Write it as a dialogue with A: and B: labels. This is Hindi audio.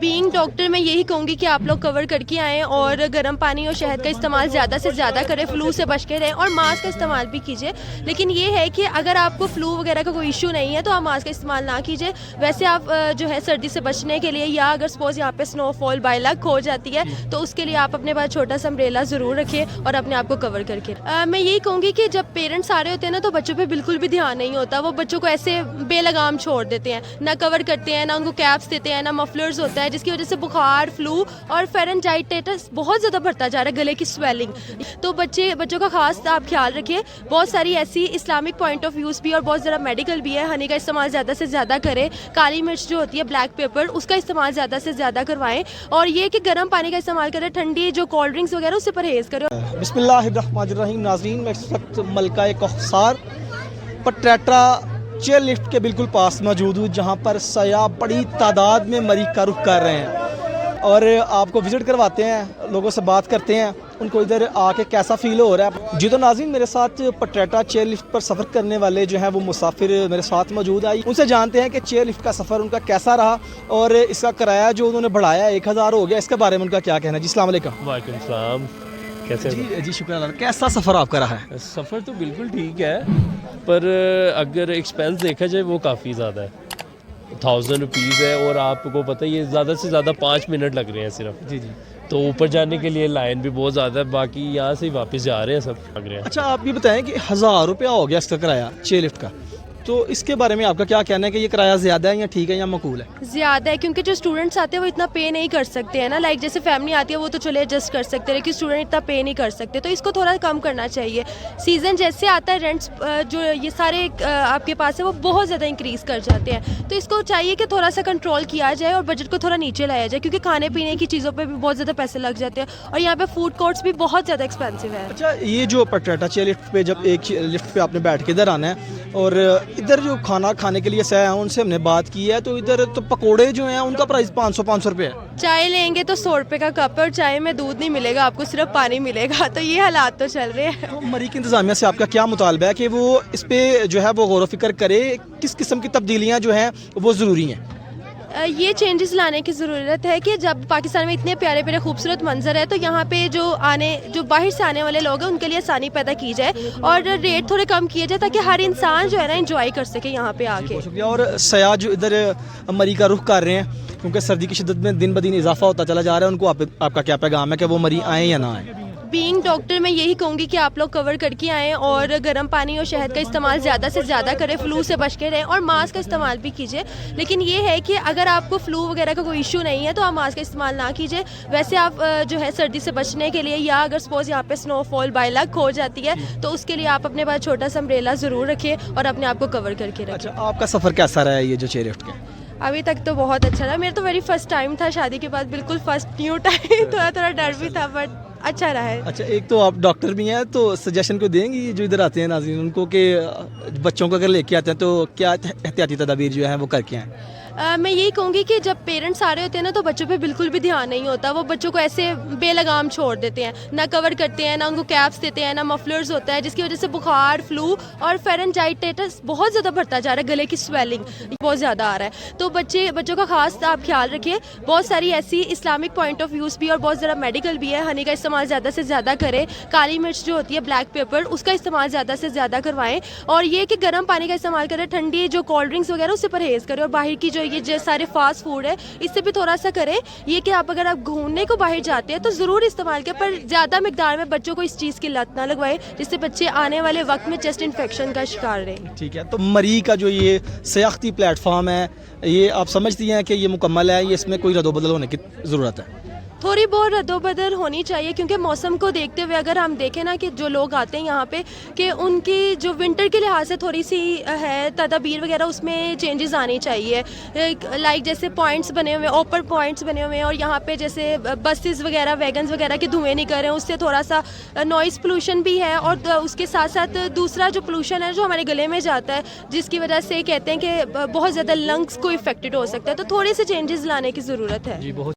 A: बीइंग डॉक्टर मैं यही कहूँगी कि आप लोग कवर करके आएँ और गर्म पानी और शहद का इस्तेमाल ज़्यादा से ज़्यादा करें, फ्लू से बच के रहें और मास्क का इस्तेमाल भी कीजिए। लेकिन ये है कि अगर आपको फ्लू वगैरह का कोई इशू नहीं है तो आप मास्क का इस्तेमाल ना कीजिए। वैसे आप जो है सर्दी से बचने के लिए या अगर सपोज़ यहाँ पे स्नोफॉल बाय लक हो जाती है तो उसके लिए आप अपने पास छोटा सा अम्ब्रेला ज़रूर रखें और अपने आप को कवर करके। मैं यही कहूँगी कि जब पेरेंट्स आ रहे होते हैं ना तो बच्चों पे बिल्कुल भी ध्यान नहीं होता, वो बच्चों को ऐसे बेलगाम छोड़ देते हैं, ना कवर करते हैं, ना उनको कैप्स देते हैं, ना मफलर्स होता है, जिसकी वजह से बुखार, फ्लू और फेरेंजाइटिस बहुत ज़्यादा बढ़ता जा रहा है, गले की स्वेलिंग। तो बच्चों का खास आप ख्याल रखिए। बहुत सारी ऐसी इस्लामिक पॉइंट ऑफ व्यूज़ भी और बहुत ज़्यादा मेडिकल भी है। हनी का इस्तेमाल ज़्यादा से ज़्यादा करें, काली मिर्च जो होती है ब्लैक पेपर उसका इस्तेमाल ज़्यादा से ज़्यादा करवाएं और ये कि गर्म पानी का इस्तेमाल करें, ठंडी जो कोल्ड ड्रिंक्स वगैरह उससे परहेज़ करें।
B: बिस्मिल्लाहिर्रहमानिर्रहीम। नाज़रीन, मैं इस वक्त मलका कौसार पटरेटा चेयर लिफ्ट के बिल्कुल पास मौजूद हूँ, जहाँ पर सयाह बड़ी तादाद में मरीज का रुख कर रहे हैं और आपको विज़िट करवाते हैं, लोगों से बात करते हैं, उनको इधर आके कैसा फ़ील हो रहा है। जी तो नाज़रीन, मेरे साथ पटरेटा चेयर लिफ्ट पर सफ़र करने वाले जो हैं वो मुसाफिर मेरे साथ मौजूद आई, उनसे जानते हैं कि चेयर लिफ्ट का सफ़र उनका कैसा रहा और इसका किराया जो उन्होंने बढ़ाया 1000 हो गया, इसके बारे में उनका क्या कहना है। जी अस्सलाम वालेकुम।
C: वालेकुम सलाम। कैसे
B: जी शुक्र अल्लाह। कैसा सफ़र आपका रहा है?
C: सफ़र तो बिल्कुल ठीक है, पर अगर एक्सपेंस देखा जाए वो काफ़ी ज़्यादा है। 1000 रुपीज़ है और आपको पता ही है ज़्यादा से ज़्यादा 5 मिनट लग रहे हैं सिर्फ।
B: जी।
C: तो ऊपर जाने के लिए लाइन भी बहुत ज़्यादा है, बाकी यहाँ से ही वापस जा रहे हैं सब लग रहे हैं।
B: अच्छा, आप ये बताएं कि 1000 रुपया हो गया इसका किराया चेयर लिफ्ट का, तो इसके बारे में आपका क्या कहना है कि ये किराया ज़्यादा है या ठीक है या मकबूल है?
A: ज़्यादा है, क्योंकि जो स्टूडेंट्स आते हैं वो इतना पे नहीं कर सकते हैं ना। लाइक जैसे फैमिली आती है वो तो चले एडजस्ट कर सकते हैं, लेकिन स्टूडेंट इतना पे नहीं कर सकते, तो इसको थोड़ा कम करना चाहिए। सीज़न जैसे आता है रेंट्स जो ये सारे आपके पास है वो बहुत ज़्यादा इंक्रीज़ कर जाते हैं, तो इसको चाहिए कि थोड़ा सा कंट्रोल किया जाए और बजट को थोड़ा नीचे लाया जाए, क्योंकि खाने पीने की चीज़ों पर भी बहुत ज़्यादा पैसे लग जाते हैं और यहाँ पर फूड कोर्ट्स भी बहुत ज़्यादा एक्सपेंसिव है।
B: अच्छा, ये जो पटरेटा चेयर लिफ्ट पे जब एक लिफ्ट पे आपने बैठ के इधर आना है और इधर जो खाने के लिए सया है उनसे हमने बात की है, तो इधर तो पकोड़े जो हैं उनका प्राइस 500 रुपये है।
A: चाय लेंगे तो 100 रुपये का कप है और चाय में दूध नहीं मिलेगा, आपको सिर्फ पानी मिलेगा, तो ये हालात तो चल रहे हैं।
B: तो मरी की इंतज़ामिया से आपका क्या मुतालबा है कि वो इस पे जो है वो गौर व फिक्र करे, किस किस्म की तब्दीलियाँ जो हैं वो ज़रूरी हैं?
A: ये चेंजेस लाने की ज़रूरत है कि जब पाकिस्तान में इतने प्यारे प्यारे खूबसूरत मंजर है, तो यहाँ पे जो बाहर से आने वाले लोग हैं उनके लिए आसानी पैदा की जाए और रेट थोड़े कम किए जाए, ताकि हर इंसान जो है ना एंजॉय कर सके यहाँ पे आके।
B: बहुत शुक्रिया। और सयाह जो इधर मरी का रुख कर रहे हैं, क्योंकि सर्दी की शिद्दत में दिन ब दिन इजाफा होता चला जा रहा है, उनको आपका क्या पैगाम है कि वो मरी आएँ या ना आएँ?
A: बीइंग डॉक्टर मैं यही कहूँगी कि आप लोग कवर करके आएँ और गर्म पानी और शहद का इस्तेमाल ज़्यादा से ज़्यादा करें, फ्लू से बच के रहें और मास्क का इस्तेमाल भी कीजिए। लेकिन ये है कि अगर आपको फ्लू वगैरह का कोई इशू नहीं है तो आप मास्क का इस्तेमाल ना कीजिए। वैसे आप जो है सर्दी से बचने के लिए या अगर सपोज़ यहाँ पे स्नोफॉल बाय लक हो जाती है तो उसके लिए आप अपने पास छोटा सा अम्ब्रेला ज़रूर रखें और अपने आप को कवर करके रखें।
B: अच्छा, आपका सफ़र कैसा रहा है ये जो चेयर लिफ्ट का?
A: अभी तक तो बहुत अच्छा रहा, मेरा तो वेरी फर्स्ट टाइम था शादी के बाद, बिल्कुल फर्स्ट न्यू टाइम। थोड़ा डर भी था बट अच्छा रहा है।
B: अच्छा, एक तो आप डॉक्टर भी हैं, तो सजेशन को देंगी जो इधर आते हैं नाज़रीन उनको कि बच्चों को अगर लेके आते हैं तो क्या एहतियाती तदाबीर जो है वो करके आएँ?
A: मैं यही कहूँगी कि जब पेरेंट्स आ रहे होते हैं ना तो बच्चों पे बिल्कुल भी ध्यान नहीं होता, वो बच्चों को ऐसे बेलगाम छोड़ देते हैं, ना कवर करते हैं, ना उनको कैप्स देते हैं, ना मफलर्स होता है, जिसकी वजह से बुखार, फ्लू और फेरेंजाइटिस बहुत ज़्यादा बढ़ता जा रहा है, गले की स्वेलिंग बहुत ज़्यादा आ रहा है। तो बच्चों का खास आप ख्याल रखिए। बहुत सारी ऐसी इस्लामिक पॉइंट ऑफ व्यूज़ भी और बहुत ज़्यादा मेडिकल भी है। हनी का इस्तेमाल ज़्यादा से ज़्यादा करें, काली मिर्च जो होती है ब्लैक पेपर उसका इस्तेमाल ज़्यादा से ज़्यादा करवाएं और ये कि गर्म पानी का इस्तेमाल करें, ठंडी जो कोल्ड ड्रिंक्स वगैरह उससे परहेज़ करें और बाहर की ये जो सारे फास्ट फूड है इससे भी थोड़ा सा करें। ये कि आप अगर आप घूमने को बाहर जाते हैं तो ज़रूर इस्तेमाल करें, पर ज़्यादा मिकदार में बच्चों को इस चीज़ की लत ना लगवाएं, जिससे बच्चे आने वाले वक्त में चेस्ट इन्फेक्शन का शिकार रहें।
B: ठीक है, तो मरी का जो ये सयाख्ती प्लेटफॉर्म है, ये आप समझती हैं कि ये मुकम्मल है, ये इसमें कोई रद्दोबदल होने की ज़रूरत है?
A: थोड़ी बहुत रद्दोबदल होनी चाहिए, क्योंकि मौसम को देखते हुए अगर हम देखें ना कि जो लोग आते हैं यहाँ पे कि उनकी जो विंटर के लिहाज से थोड़ी सी है तदाबीर वगैरह, उसमें चेंजेस आनी चाहिए। लाइक जैसे पॉइंट्स बने हुए, ओपन पॉइंट्स बने हुए हैं और यहाँ पे जैसे बसेस वगैरह, वैगन्स वगैरह के धुएँ नहीं कर रहे हैं, उससे थोड़ा सा नॉइज़ पोल्यूशन भी है और उसके साथ साथ दूसरा जो पोल्यूशन है जो हमारे गले में जाता है, जिसकी वजह से कहते हैं कि बहुत ज़्यादा लंग्स को इफेक्टेड हो सकता है, तो थोड़े से चेंजेस लाने की ज़रूरत है।
B: जी बहुत